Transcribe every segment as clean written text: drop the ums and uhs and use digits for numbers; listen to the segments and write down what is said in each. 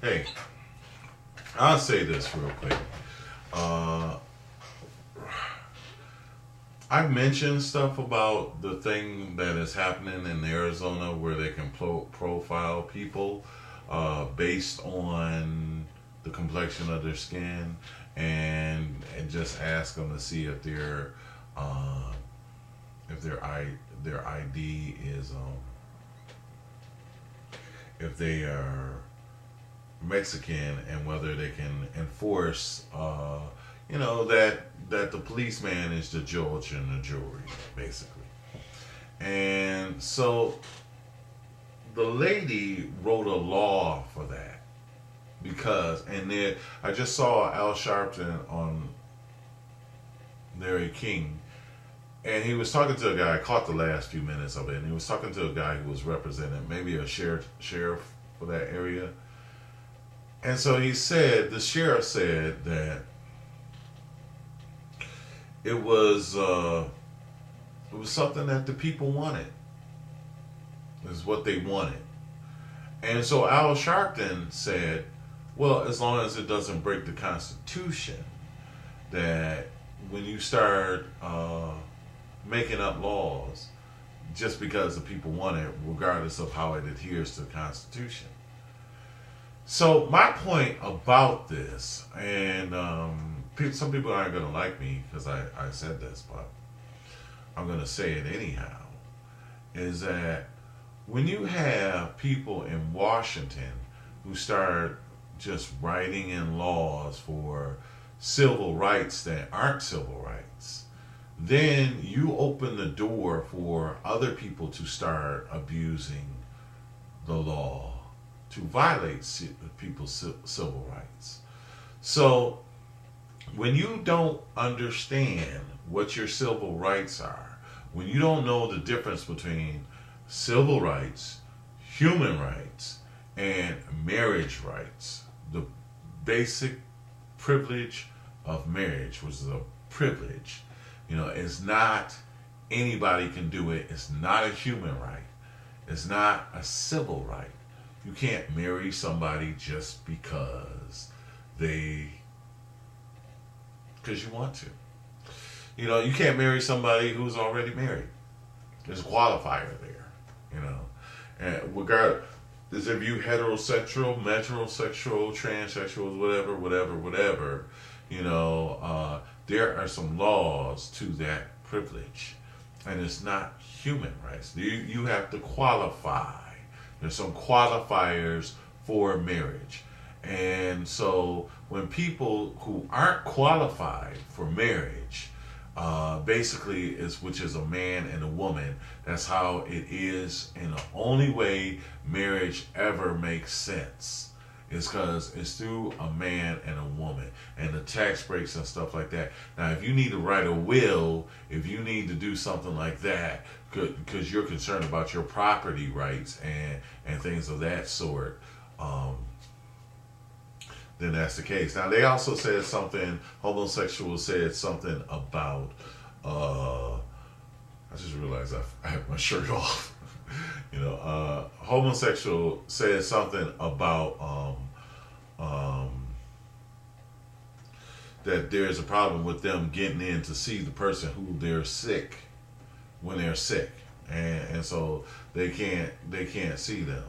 Hey, I'll say this real quick. Uh, I mentioned stuff about the thing that is happening in Arizona where they can profile people based on the complexion of their skin and just ask them to see uh, if their ID is if they are Mexican and whether they can enforce that the policeman is the judge and the jury basically. And so the lady wrote a law for that because and then I just saw Al Sharpton on Larry King, and he was talking to a guy. I caught the last few minutes of it, and he was talking to a guy who was representing maybe a sheriff for that area. And so the sheriff said that it was something that the people wanted. Is what they wanted. And so Al Sharpton said, well, as long as it doesn't break the Constitution, that when you start making up laws just because the people want it, regardless of how it adheres to the Constitution. So my point about this, and some people aren't going to like me because I said this, but I'm going to say it anyhow, is that when you have people in Washington who start just writing in laws for civil rights that aren't civil rights, then you open the door for other people to start abusing the law to violate people's civil rights. So when you don't understand what your civil rights are, when you don't know the difference between civil rights, human rights, and marriage rights, the basic privilege of marriage, which is a privilege, it's not anybody can do it. It's not a human right. It's not a civil right. You can't marry somebody just because you want to. You can't marry somebody who's already married. There's a qualifier there, And regardless if you heterosexual, metrosexual, transsexual, whatever, there are some laws to that privilege. And it's not human rights. You have to qualify. There's some qualifiers for marriage. And so when people who aren't qualified for marriage, which is a man and a woman, that's how it is. And the only way marriage ever makes sense is because it's through a man and a woman and the tax breaks and stuff like that. Now, if you need to write a will, if you need to do something like that, because you're concerned about your property rights and things of that sort, then that's the case. Now, they also said something, homosexuals said something about, I just realized I have my shirt off. Homosexual said something about that there's a problem with them getting in to see the person who they're sick when they're sick, and so they can't see them.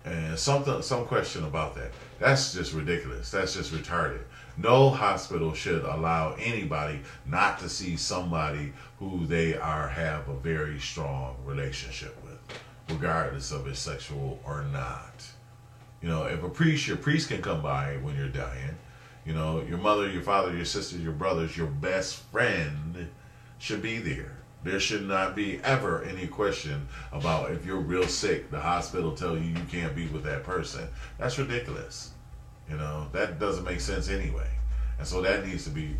And some question about that. That's just ridiculous. That's just retarded. No hospital should allow anybody not to see somebody who they have a very strong relationship with, regardless of it's sexual or not. If your priest can come by when you're dying. Your mother, your father, your sisters, your brothers, your best friend should be there. There should not be ever any question about if you're real sick, the hospital tell you can't be with that person. That's ridiculous. That doesn't make sense anyway. And so that needs to be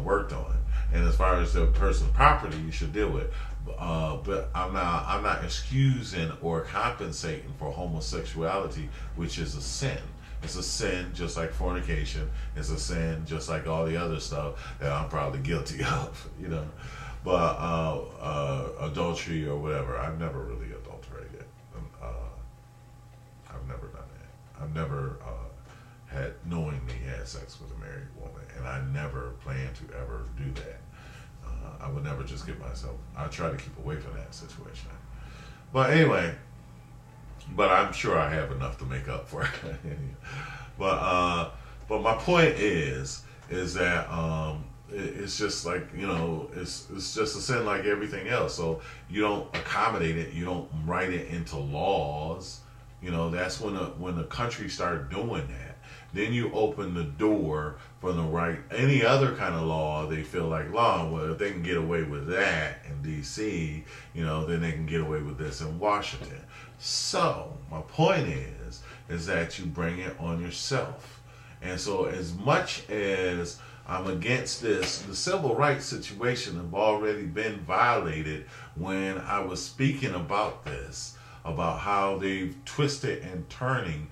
worked on. And as far as the person's property, you should deal with. But I'm not excusing or compensating for homosexuality, which is a sin. It's a sin just like fornication. It's a sin just like all the other stuff that I'm probably guilty of, But adultery or whatever, I've never really adulterated. I've never done that. I've never had sex with a married woman, and I never plan to ever do that. I would never just get myself. I try to keep away from that situation. But anyway, but I'm sure I have enough to make up for it. But my point is that it's just like, it's just a sin like everything else. So you don't accommodate it. You don't write it into laws. That's when the country started doing that. Then you open the door for the right any other kind of law they feel like law. Well, if they can get away with that in D.C., then they can get away with this in Washington. So my point is that you bring it on yourself. And so as much as I'm against this, the civil rights situation have already been violated when I was speaking about this, about how they've twisted and turning,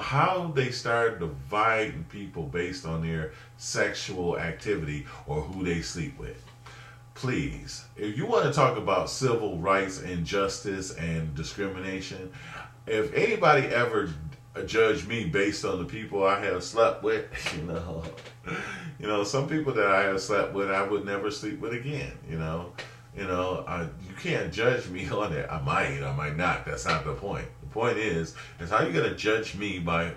how they started dividing people based on their sexual activity or who they sleep with. Please, if you want to talk about civil rights and justice and discrimination, if anybody ever judge me based on the people I have slept with, some people that I have slept with, I would never sleep with again. You can't judge me on that. I might not. That's not the point. The point is how you gonna judge me by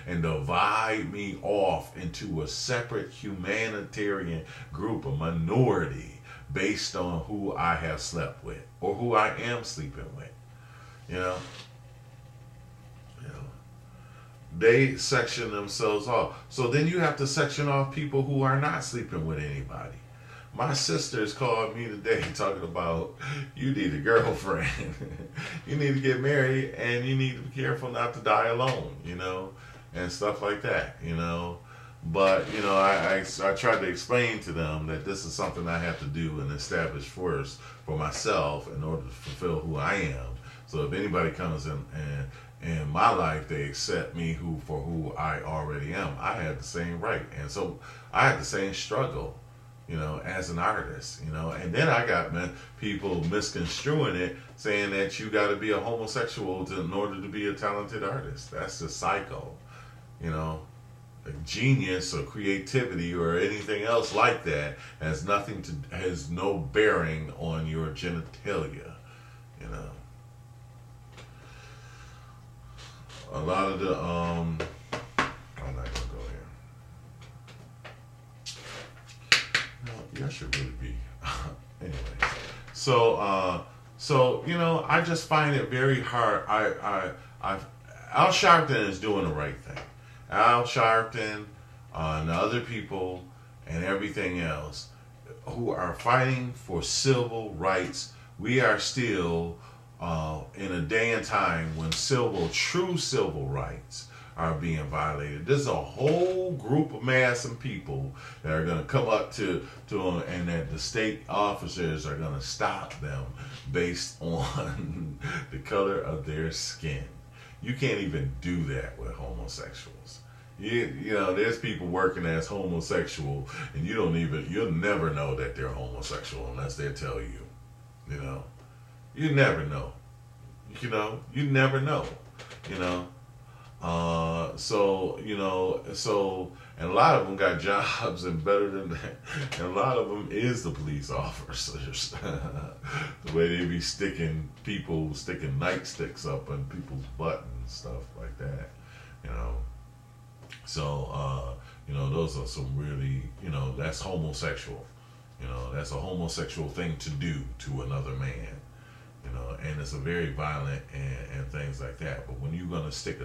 and divide me off into a separate humanitarian group, a minority, based on who I have slept with or who I am sleeping with. They section themselves off. So then you have to section off people who are not sleeping with anybody. My sisters called me today talking about, you need a girlfriend. You need to get married, and you need to be careful not to die alone, and stuff like that, But, I tried to explain to them that this is something I have to do and establish first for myself in order to fulfill who I am. So if anybody comes in my life, they accept me for who I already am. I had the same right. And so I had the same struggle, as an artist, and then I got people misconstruing it, saying that you got to be a homosexual in order to be a talented artist. That's the cycle, genius or creativity or anything else like that has no bearing on your genitalia, A lot of the I'm not gonna go here. No, I should really be. Anyway, so I just find it very hard. Al Sharpton is doing the right thing. Al Sharpton and other people and everything else who are fighting for civil rights. We are still in a day and time when true civil rights are being violated. There's a whole group of mass and people that are going to come up to them, and that the state officers are going to stop them based on the color of their skin. You can't even do that with homosexuals. There's people working as homosexual, and you'll never know that they're homosexual unless they tell you. You never know. You never know. And a lot of them got jobs and better than that. And a lot of them is the police officers. The way they be sticking nightsticks up in people's butt and stuff like that. So, those are some really, that's homosexual. That's a homosexual thing to do to another man. And it's a very violent and things like that. But when you're going to stick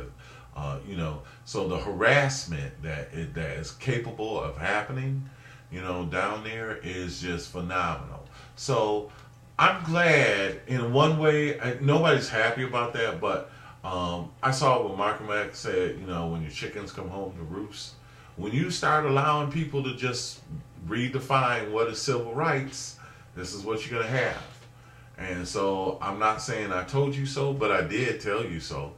so the harassment that is capable of happening, down there is just phenomenal. So I'm glad in one way, nobody's happy about that, but I saw what Malcolm X said, when your chickens come home to roost, when you start allowing people to just redefine what is civil rights, this is what you're going to have. And so I'm not saying I told you so, but I did tell you so.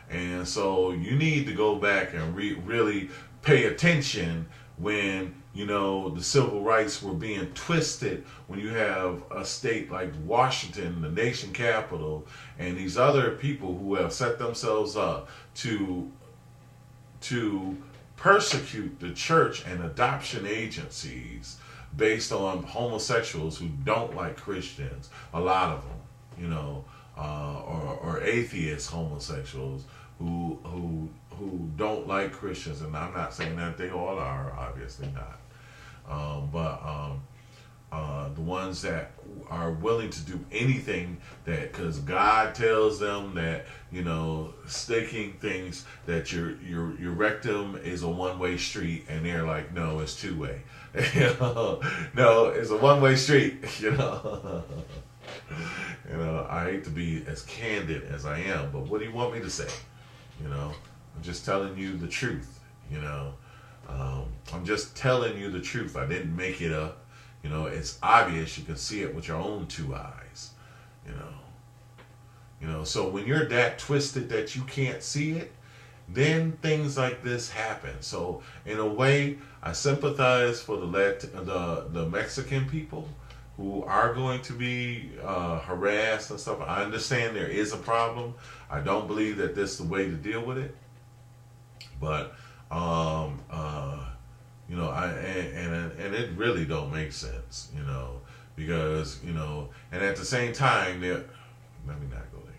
And so you need to go back and really pay attention when, the civil rights were being twisted, when you have a state like Washington, the nation capital, and these other people who have set themselves up to persecute the church and adoption agencies based on homosexuals who don't like Christians, a lot of them, you know, or atheist homosexuals who don't like Christians. And I'm not saying that they all are, obviously not. But the ones that are willing to do anything that, because God tells them that, you know, staking things that your rectum is a one-way street, and they're like, no, it's two-way. No, it's a one-way street. You know, I hate to be as candid as I am, but what do you want me to say? You know, I'm just telling you the truth. You know, I'm just telling you the truth. I didn't make it up. You know, it's obvious. You can see it with your own two eyes. You know. So when you're that twisted that you can't see it, then things like this happen. So in a way, I sympathize for the Mexican people who are going to be harassed and stuff. I understand there is a problem. I don't believe that this is the way to deal with it. But you know, and it really don't make sense, you know, because, you know, and at the same time, let me not go there.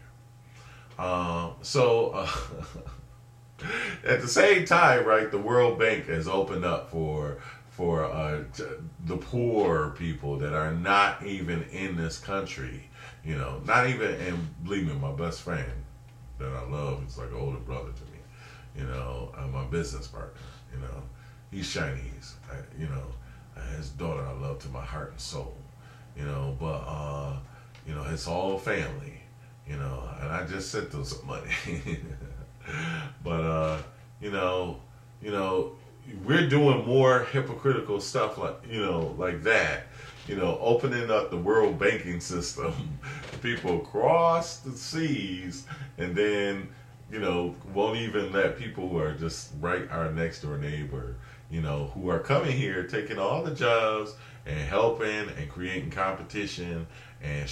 At the same time, right, the World Bank has opened up for the poor people that are not even in this country, you know, not even, and believe me, my best friend that I love is like an older brother to me, you know, my business partner, you know. He's Chinese, you know. His daughter I love to my heart and soul, you know. But you know, it's all family, you know. And I just sent them some money, but you know, we're doing more hypocritical stuff like that. You know, opening up the world banking system, people across the seas, and then, you know, won't even let people who are just our next door neighbor, you know, who are coming here, taking all the jobs and helping and creating competition and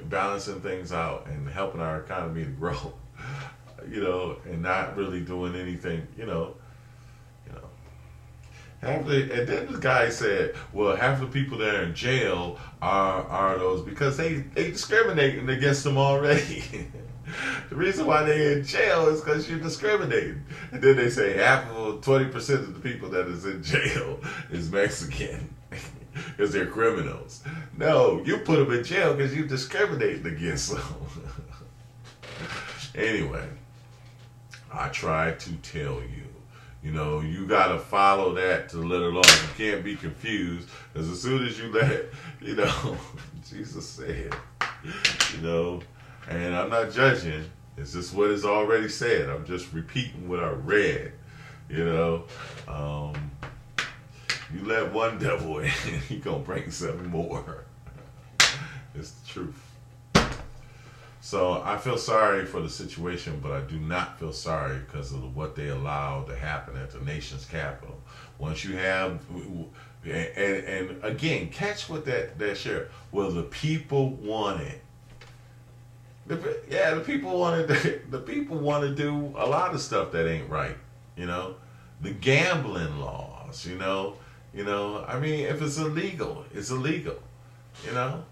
balancing things out and helping our economy to grow, you know, and not really doing anything, you know. And then the guy said, well, half the people that are in jail are those because they discriminating against them already. The reason why they're in jail is because you're discriminating. And then they say 20% of the people that is in jail is Mexican because they're criminals. No, you put them in jail because you're discriminating against them. Anyway, I tried to tell you. You know, you got to follow that to let it alone. You can't be confused, because as soon as you let, you know, Jesus said, you know, and I'm not judging. It's just what is already said. I'm just repeating what I read, you know. You let one devil in, he going to bring seven more. It's the truth. So I feel sorry for the situation, but I do not feel sorry because of what they allowed to happen at the nation's capital. Once you have, and again, catch what that share. Well, the people want it. The people wanted. The people want to do a lot of stuff that ain't right. You know, the gambling laws. You know. I mean, if it's illegal, it's illegal. You know.